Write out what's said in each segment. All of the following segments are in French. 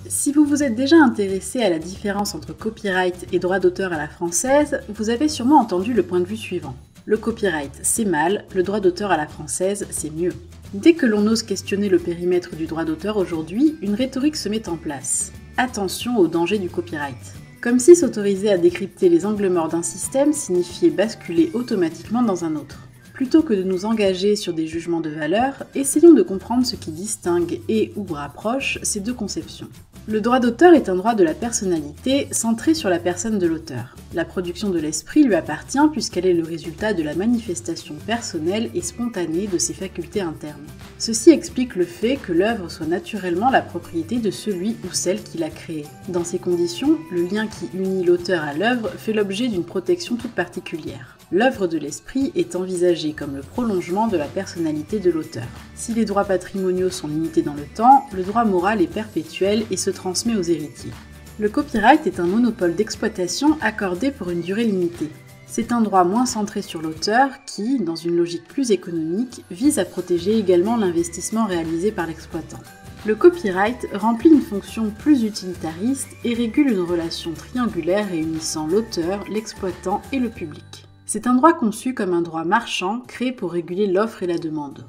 Si vous vous êtes déjà intéressé à la différence entre copyright et droit d'auteur à la française, vous avez sûrement entendu le point de vue suivant. Le copyright, c'est mal, le droit d'auteur à la française, c'est mieux. Dès que l'on ose questionner le périmètre du droit d'auteur aujourd'hui, une rhétorique se met en place. Attention aux dangers du copyright. Comme si s'autoriser à décrypter les angles morts d'un système signifiait basculer automatiquement dans un autre. Plutôt que de nous engager sur des jugements de valeur, essayons de comprendre ce qui distingue et ou rapproche ces deux conceptions. Le droit d'auteur est un droit de la personnalité centré sur la personne de l'auteur. La production de l'esprit lui appartient puisqu'elle est le résultat de la manifestation personnelle et spontanée de ses facultés internes. Ceci explique le fait que l'œuvre soit naturellement la propriété de celui ou celle qui l'a créée. Dans ces conditions, le lien qui unit l'auteur à l'œuvre fait l'objet d'une protection toute particulière. L'œuvre de l'esprit est envisagée comme le prolongement de la personnalité de l'auteur. Si les droits patrimoniaux sont limités dans le temps, le droit moral est perpétuel et se transmet aux héritiers. Le copyright est un monopole d'exploitation accordé pour une durée limitée. C'est un droit moins centré sur l'auteur qui, dans une logique plus économique, vise à protéger également l'investissement réalisé par l'exploitant. Le copyright remplit une fonction plus utilitariste et régule une relation triangulaire réunissant l'auteur, l'exploitant et le public. C'est un droit conçu comme un droit marchand créé pour réguler l'offre et la demande.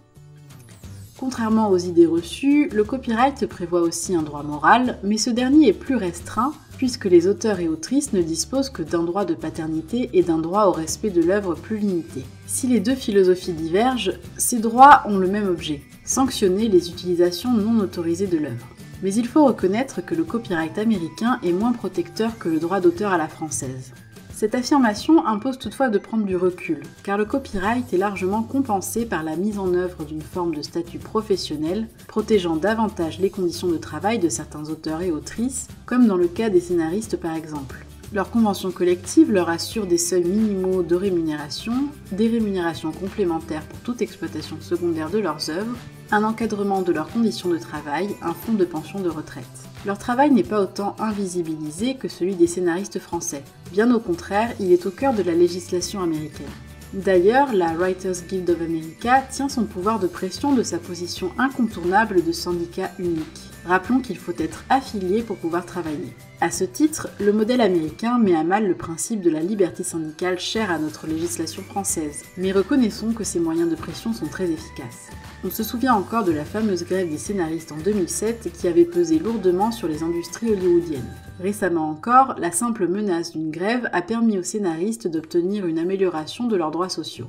Contrairement aux idées reçues, le copyright prévoit aussi un droit moral, mais ce dernier est plus restreint puisque les auteurs et autrices ne disposent que d'un droit de paternité et d'un droit au respect de l'œuvre plus limité. Si les deux philosophies divergent, ces droits ont le même objet, sanctionner les utilisations non autorisées de l'œuvre. Mais il faut reconnaître que le copyright américain est moins protecteur que le droit d'auteur à la française. Cette affirmation impose toutefois de prendre du recul, car le copyright est largement compensé par la mise en œuvre d'une forme de statut professionnel, protégeant davantage les conditions de travail de certains auteurs et autrices, comme dans le cas des scénaristes par exemple. Leur convention collective leur assure des seuils minimaux de rémunération, des rémunérations complémentaires pour toute exploitation secondaire de leurs œuvres, un encadrement de leurs conditions de travail, un fonds de pension de retraite. Leur travail n'est pas autant invisibilisé que celui des scénaristes français. Bien au contraire, il est au cœur de la législation américaine. D'ailleurs, la Writers Guild of America tient son pouvoir de pression de sa position incontournable de syndicat unique. Rappelons qu'il faut être affilié pour pouvoir travailler. À ce titre, le modèle américain met à mal le principe de la liberté syndicale cher à notre législation française, mais reconnaissons que ces moyens de pression sont très efficaces. On se souvient encore de la fameuse grève des scénaristes en 2007 qui avait pesé lourdement sur les industries hollywoodiennes. Récemment encore, la simple menace d'une grève a permis aux scénaristes d'obtenir une amélioration de leurs droits sociaux.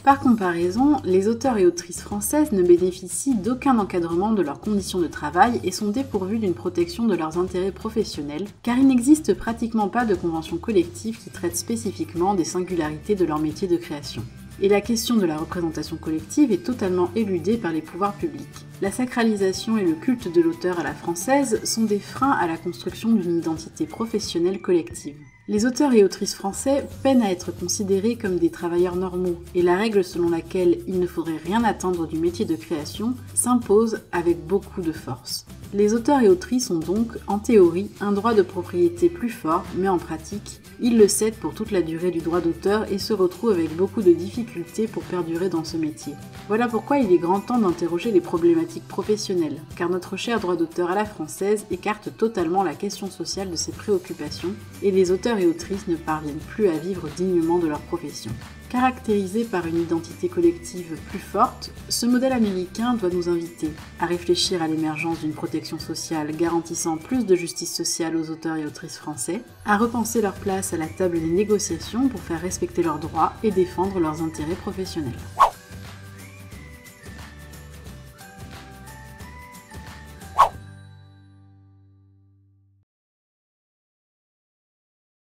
Par comparaison, les auteurs et autrices françaises ne bénéficient d'aucun encadrement de leurs conditions de travail et sont dépourvus d'une protection de leurs intérêts professionnels, car il n'existe pratiquement pas de convention collective qui traite spécifiquement des singularités de leur métier de création. Et la question de la représentation collective est totalement éludée par les pouvoirs publics. La sacralisation et le culte de l'auteur à la française sont des freins à la construction d'une identité professionnelle collective. Les auteurs et autrices français peinent à être considérés comme des travailleurs normaux, et la règle selon laquelle il ne faudrait rien attendre du métier de création s'impose avec beaucoup de force. Les auteurs et autrices ont donc, en théorie, un droit de propriété plus fort, mais en pratique, ils le cèdent pour toute la durée du droit d'auteur et se retrouvent avec beaucoup de difficultés pour perdurer dans ce métier. Voilà pourquoi il est grand temps d'interroger les problématiques professionnelles, car notre cher droit d'auteur à la française écarte totalement la question sociale de ses préoccupations, et les auteurs et autrices ne parviennent plus à vivre dignement de leur profession. Caractérisé par une identité collective plus forte, ce modèle américain doit nous inviter à réfléchir à l'émergence d'une protection sociale garantissant plus de justice sociale aux auteurs et autrices français, à repenser leur place à la table des négociations pour faire respecter leurs droits et défendre leurs intérêts professionnels.